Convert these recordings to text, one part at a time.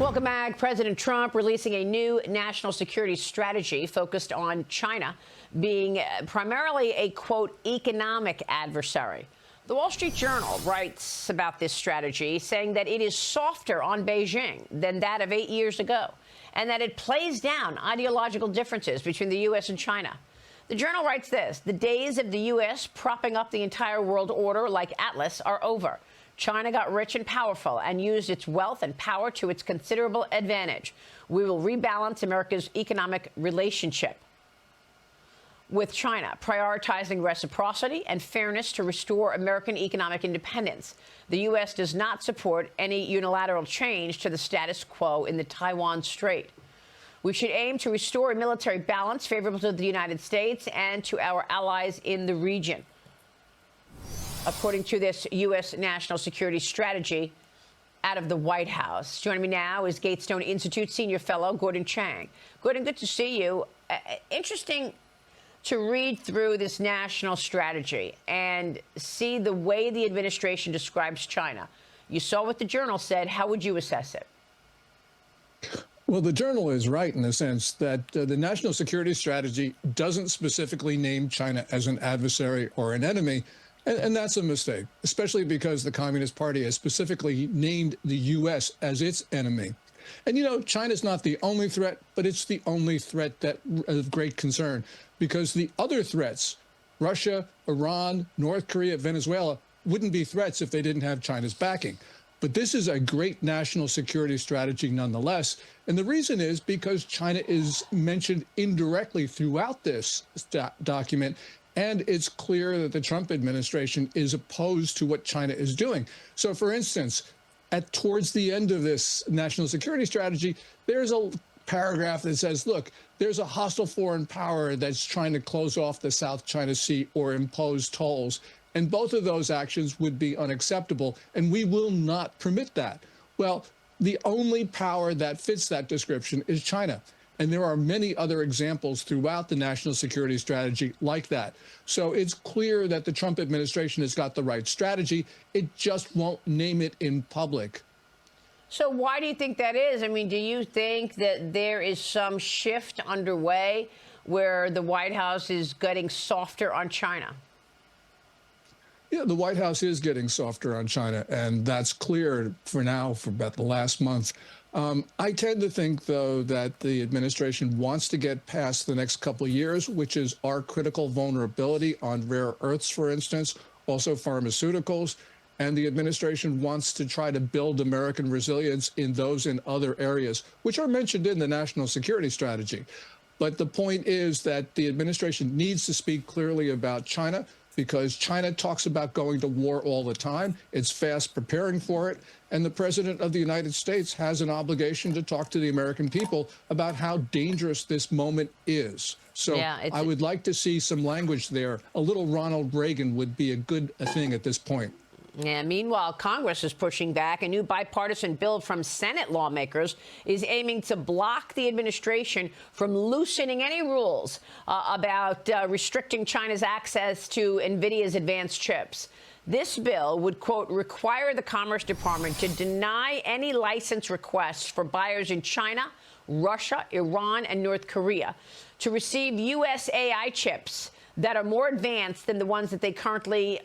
Welcome back. President Trump releasing a new national security strategy focused on China being primarily a, quote, economic adversary. The Wall Street Journal writes about this strategy, saying that it is softer on Beijing than that of 8 years ago, and that it plays down ideological differences between the U.S. and China. The Journal writes this: the days of the U.S. propping up the entire world order like Atlas are over. China got rich and powerful and used its wealth and power to its considerable advantage. We will rebalance America's economic relationship with China, prioritizing reciprocity and fairness to restore American economic independence. The U.S. does not support any unilateral change to the status quo in the Taiwan Strait. We should aim to restore a military balance favorable to the United States and to our allies in the region, according to this U.S. national security strategy out of the White House. Joining me now is Gatestone Institute senior fellow Gordon Chang. Gordon, good to see you. Interesting to read through this national strategy and see the way the administration describes China. You saw what the Journal said. How would you assess it? Well, the Journal is right in the sense that the national security strategy doesn't specifically name China as an adversary or an enemy. And that's a mistake, especially because the Communist Party has specifically named the U.S. as its enemy. And, you know, China's not the only threat, but it's the only threat that of great concern, because the other threats, Russia, Iran, North Korea, Venezuela, wouldn't be threats if they didn't have China's backing. But this is a great national security strategy nonetheless. And the reason is because China is mentioned indirectly throughout this document. And it's clear that the Trump administration is opposed to what China is doing. So, for instance, towards the end of this national security strategy, there's a paragraph that says, look, there's a hostile foreign power that's trying to close off the South China Sea or impose tolls. And both of those actions would be unacceptable, and we will not permit that. Well, the only power that fits that description is China. And there are many other examples throughout the national security strategy like that. So it's clear that the Trump administration has got the right strategy. It just won't name it in public. So why do you think that is? I mean, do you think that there is some shift underway where the White House is getting softer on China? Yeah, the White House is getting softer on China, and that's clear for now for about the last month. I tend to think, though, that the administration wants to get past the next couple of years, which is our critical vulnerability on rare earths, for instance, also pharmaceuticals. And the administration wants to try to build American resilience in those and other areas, which are mentioned in the national security strategy. But the point is that the administration needs to speak clearly about China, because China talks about going to war all the time. It's fast preparing for it. And the president of the United States has an obligation to talk to the American people about how dangerous this moment is. So yeah, I would like to see some language there. A little Ronald Reagan would be a good thing at this point. Yeah, meanwhile, Congress is pushing back. A new bipartisan bill from Senate lawmakers is aiming to block the administration from loosening any rules about restricting China's access to NVIDIA's advanced chips. This bill would, quote, require the Commerce Department to deny any license requests for buyers in China, Russia, Iran, and North Korea to receive U.S. AI chips that are more advanced than the ones that they currently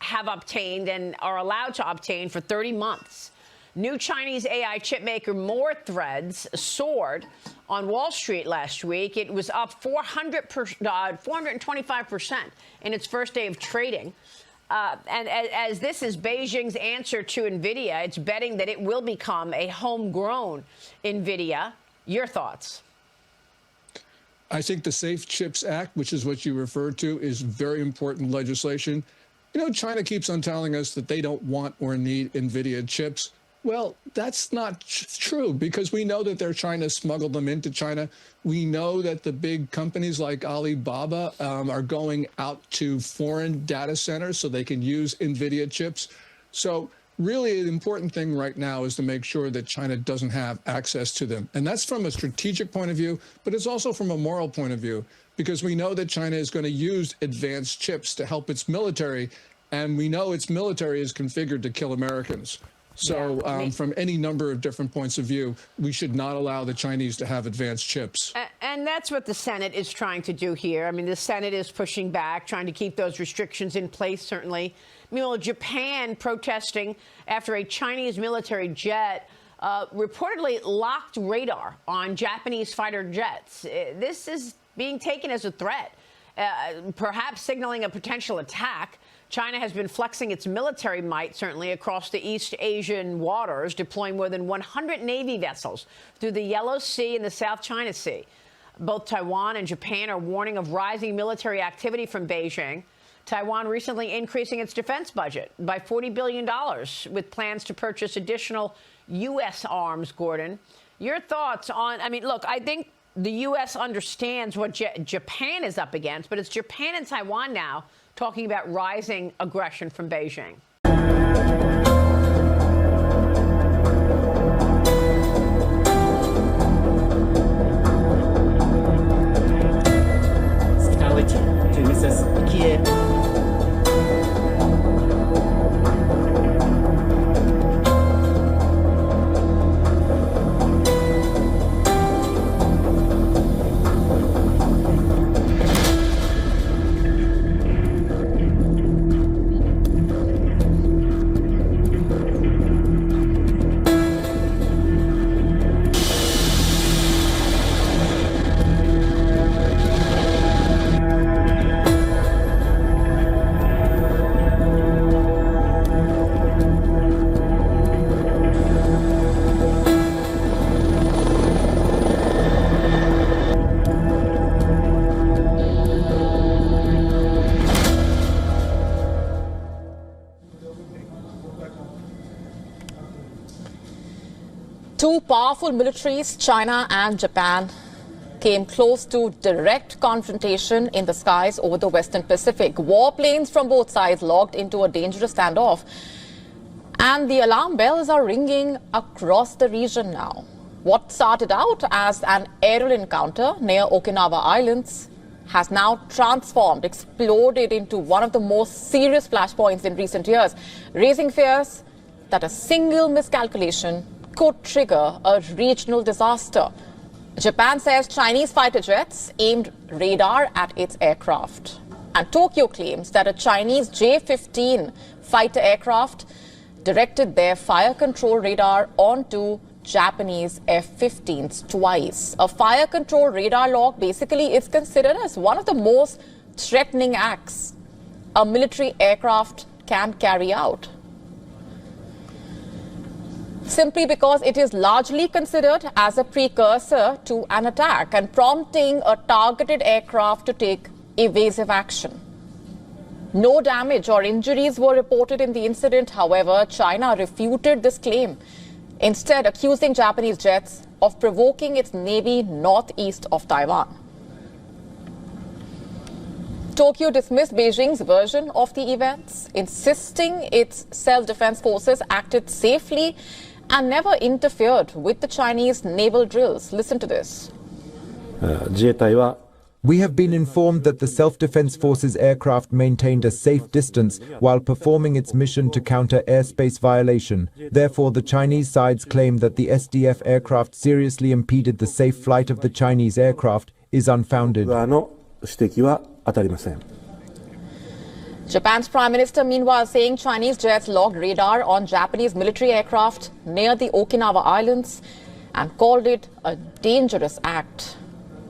have obtained and are allowed to obtain for 30 months. New Chinese AI chipmaker Threads soared on Wall Street last week. It was up 425% in its first day of trading. And as this is Beijing's answer to NVIDIA, it's betting that it will become a homegrown NVIDIA. Your thoughts? I think the Safe Chips Act, which is what you referred to, is very important legislation. You know, China keeps on telling us that they don't want or need NVIDIA chips. Well, that's not true, because we know that they're trying to smuggle them into China. We know that the big companies like Alibaba are going out to foreign data centers so they can use NVIDIA chips. So really, the important thing right now is to make sure that China doesn't have access to them. And that's from a strategic point of view, but it's also from a moral point of view, because we know that China is going to use advanced chips to help its military, and we know its military is configured to kill Americans. So from any number of different points of view, we should not allow the Chinese to have advanced chips. And that's what the Senate is trying to do here. I mean, the Senate is pushing back, trying to keep those restrictions in place, certainly. Meanwhile, Japan protesting after a Chinese military jet reportedly locked radar on Japanese fighter jets. This is being taken as a threat, perhaps signaling a potential attack. China has been flexing its military might, certainly, across the East Asian waters, deploying more than 100 Navy vessels through the Yellow Sea and the South China Sea. Both Taiwan and Japan are warning of rising military activity from Beijing. Taiwan recently increasing its defense budget by $40 billion, with plans to purchase additional U.S. arms, Gordon. Your thoughts on, I mean, look, I think the U.S. understands what Japan is up against, but it's Japan and Taiwan now talking about rising aggression from Beijing. To Mrs. Kiev. Two powerful militaries, China and Japan, came close to direct confrontation in the skies over the Western Pacific. Warplanes from both sides locked into a dangerous standoff. And the alarm bells are ringing across the region now. What started out as an aerial encounter near Okinawa Islands has now transformed, exploded into one of the most serious flashpoints in recent years, raising fears that a single miscalculation could trigger a regional disaster. Japan says Chinese fighter jets aimed radar at its aircraft. And Tokyo claims that a Chinese J-15 fighter aircraft directed their fire control radar onto Japanese F-15s twice. A fire control radar lock basically is considered as one of the most threatening acts a military aircraft can carry out, simply because it is largely considered as a precursor to an attack and prompting a targeted aircraft to take evasive action. No damage or injuries were reported in the incident. However, China refuted this claim, instead accusing Japanese jets of provoking its navy northeast of Taiwan. Tokyo dismissed Beijing's version of the events, insisting its self-defense forces acted safely and never interfered with the Chinese naval drills. Listen to this. We have been informed that the Self-Defense Forces aircraft maintained a safe distance while performing its mission to counter airspace violation. Therefore, the Chinese side's claim that the SDF aircraft seriously impeded the safe flight of the Chinese aircraft is unfounded. Japan's Prime Minister, meanwhile, saying Chinese jets logged radar on Japanese military aircraft near the Okinawa Islands and called it a dangerous act.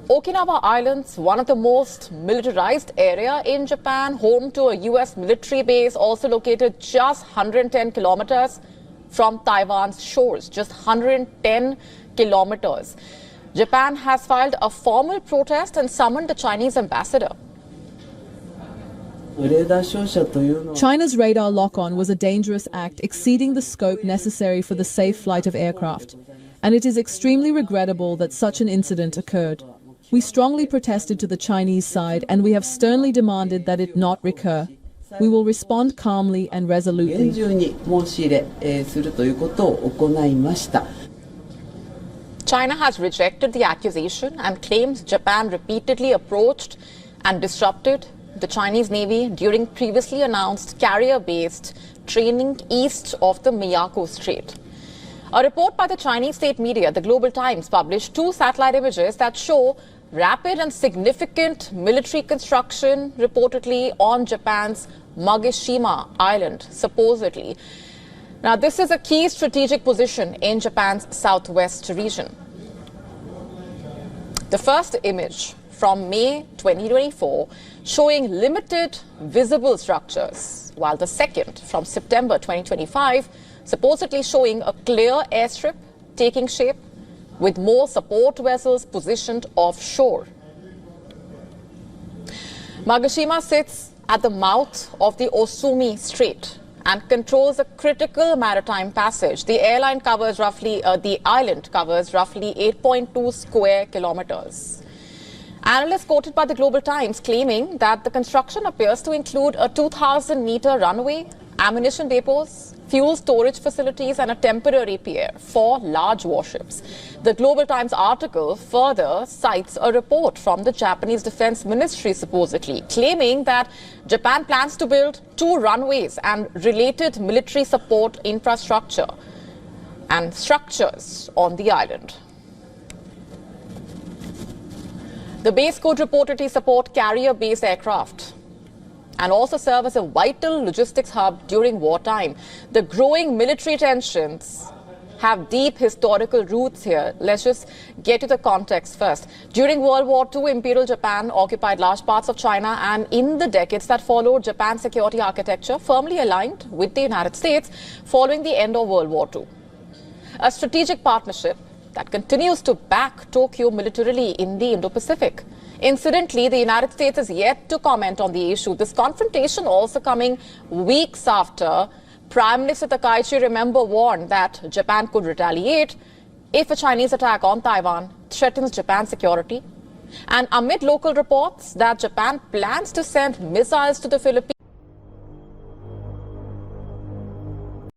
Okinawa Islands, one of the most militarized area in Japan, home to a U.S. military base, also located just 110 kilometers from Taiwan's shores, just 110 kilometers. Japan has filed a formal protest and summoned the Chinese ambassador. China's radar lock-on was a dangerous act exceeding the scope necessary for the safe flight of aircraft, and it is extremely regrettable that such an incident occurred. We strongly protested to the Chinese side, and we have sternly demanded that it not recur. We will respond calmly and resolutely. China has rejected the accusation and claims Japan repeatedly approached and disrupted the Chinese Navy during previously announced carrier-based training east of the Miyako Strait. A report by the Chinese state media, the Global Times, published 2 satellite images that show rapid and significant military construction reportedly on Japan's Magishima Island, supposedly. Now, this is a key strategic position in Japan's southwest region. The first image from May 2024 showing limited visible structures, while the second from September 2025 supposedly showing a clear airstrip taking shape with more support vessels positioned offshore. Magashima sits at the mouth of the Osumi Strait and controls a critical maritime passage. The island covers roughly 8.2 square kilometers. Analysts quoted by the Global Times claiming that the construction appears to include a 2,000-meter runway, ammunition depots, fuel storage facilities and a temporary pier for large warships. The Global Times article further cites a report from the Japanese Defense Ministry supposedly claiming that Japan plans to build 2 runways and related military support infrastructure and structures on the island. The base could reportedly support carrier-based aircraft and also serve as a vital logistics hub during wartime. The growing military tensions have deep historical roots here. Let's just get to the context first. During World War II, Imperial Japan occupied large parts of China, and in the decades that followed, Japan's security architecture firmly aligned with the United States following the end of World War II. A strategic partnership that continues to back Tokyo militarily in the Indo-Pacific. Incidentally, the United States is yet to comment on the issue. This confrontation also coming weeks after Prime Minister Takaichi, remember, warned that Japan could retaliate if a Chinese attack on Taiwan threatens Japan's security. And amid local reports that Japan plans to send missiles to the Philippines,